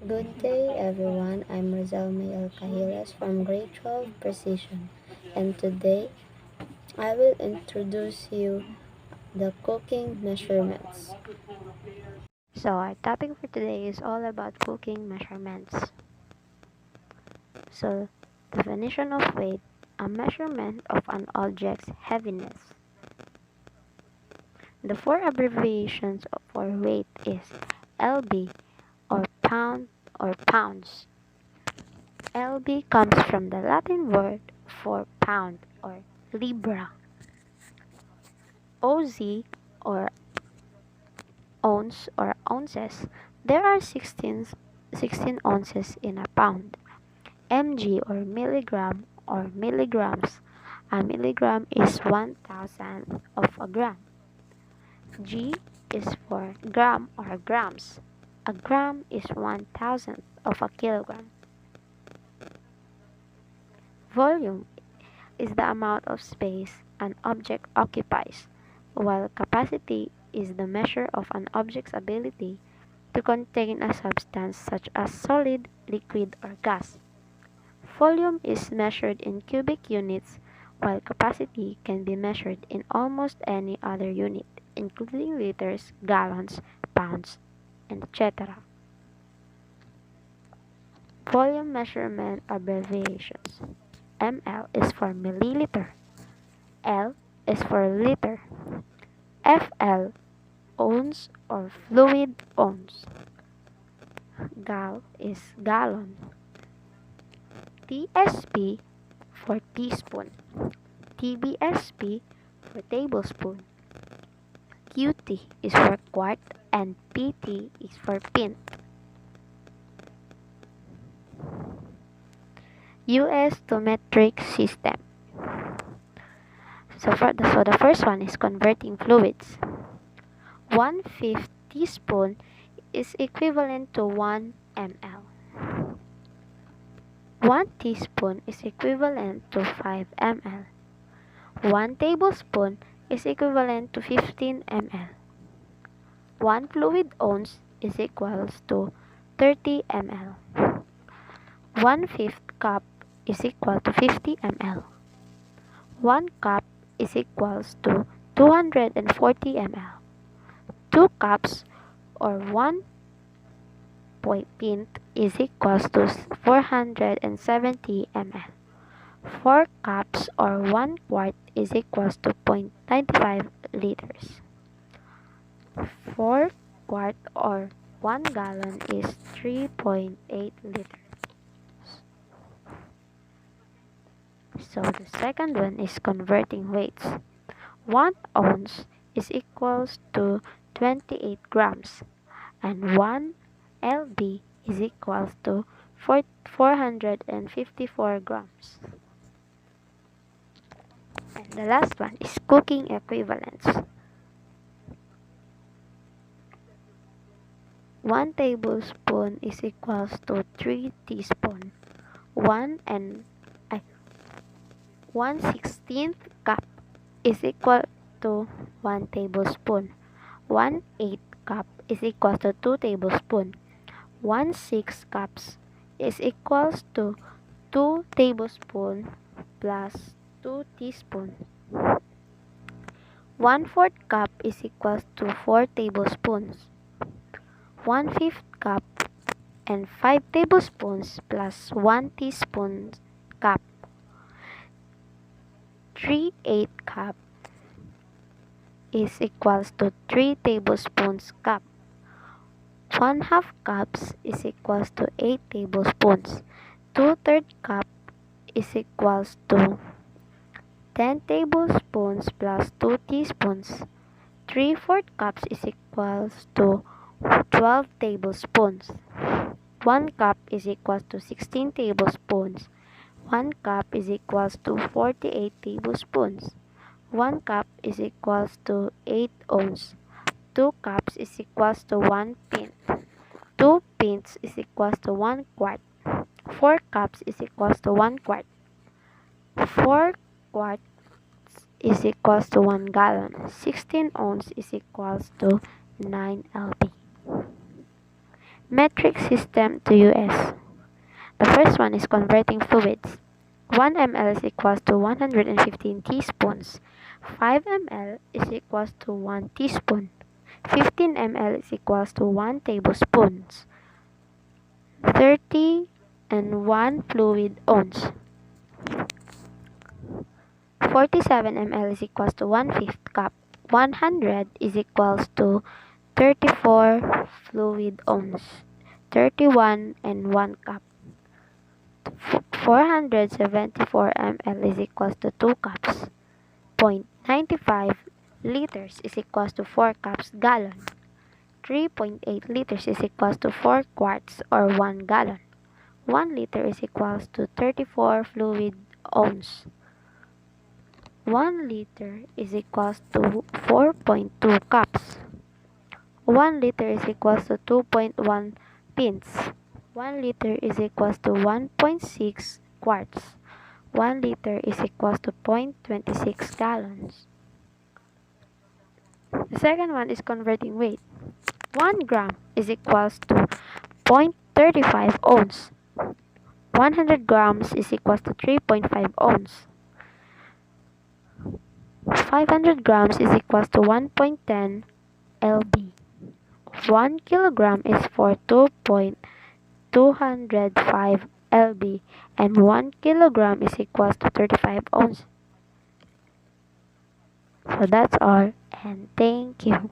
Good day, everyone. I'm Rizal Mayel Cahiles from Grade 12 Precision, and today I will introduce you the cooking measurements. So, our topic for today is all about cooking measurements. So, definition of weight: a measurement of an object's heaviness. The four abbreviations for weight is lb or pound or pounds. Lb comes from the Latin word for pound or libra. Oz or ounce or ounces. There are 16 ounces in a pound. Mg or milligram or milligrams. A milligram is 1,000 of a gram. G is for gram or grams. A gram is 1,000th of a kilogram. Volume is the amount of space an object occupies, while capacity is the measure of an object's ability to contain a substance such as solid, liquid, or gas. Volume is measured in cubic units, while capacity can be measured in almost any other unit, including liters, gallons, pounds, etc. Volume measurement abbreviations. ml is for milliliter. L is for liter. FL, ounce or fluid ounce. Gal is gallon. TSP for teaspoon. TBSP for tablespoon. QT is for quart and PT is for pint. US to metric system. So the first one is converting fluids. 1/5 teaspoon is equivalent to 1 ml. 1 teaspoon is equivalent to 5 ml. 1 tablespoon is equivalent to 15 ml. 1 fluid ounce is equals to 30 ml. 1/5 cup is equal to 50 ml. 1 cup is equals to 240 ml. 2 cups or 1 pint is equals to 470 ml. 4 cups or 1 quart is equals to 0.95 liters. 4 quart or 1 gallon is 3.8 liters. So the second one is converting weights. 1 ounce is equals to 28 grams and 1 lb is equals to 454 grams. And the last one is cooking equivalents. 1 tablespoon is equals to 3 teaspoon. 1 and 1/16 cup is equal to 1 tablespoon. 1/8 cup is equal to 2 tablespoon. 1/6 cups is equals to 2 tablespoon plus 2 teaspoon. 1/4 cup is equals to 4 tablespoons. 1/5 cup and 5 tablespoons plus 1 teaspoon cup. 3/8 cup is equals to 3 tablespoons cup. 1/2 cups is equals to 8 tablespoons. 2/3 cup is equals to 10 tablespoons plus 2 teaspoons. 3/4 cups is equals to 12 tablespoons. 1 cup is equals to 16 tablespoons. 1 cup is equals to 48 tablespoons. 1 cup is equals to 8 ounces. 2 cups is equals to 1 pint. 2 pints is equals to 1 quart. 4 cups is equals to 1 quart. 4 quarts is equals to 1 gallon. 16 ounces is equals to 9 lb. Metric system to US. The first one is converting fluids. 1 ml is equals to 115 teaspoons. 5 ml is equals to 1 teaspoon. 15 ml is equals to 1 tablespoon. 30 and 1 fluid ounce. 47 ml is equals to 1/5 cup. 100 is equals to 34 fluid ounce. 31 and 1 cup. 474 ml is equals to 2 cups. 0.95 liters is equals to 4 cups gallon. 3.8 liters is equals to 4 quarts or 1 gallon. 1 liter is equals to 34 fluid ounce. 1 liter is equals to 4.2 cups. 1 liter is equals to 2.1 pints. 1 liter is equals to 1.6 quarts. 1 liter is equals to 0.26 gallons. The second one is converting weight. 1 gram is equals to 0.35 ounce. 100 grams is equals to 3.5 ounce. 500 grams is equals to 1.10 lb. 1 kilogram is for 2.205 lb and 1 kilogram is equals to 35 ounces. So that's all, and thank you.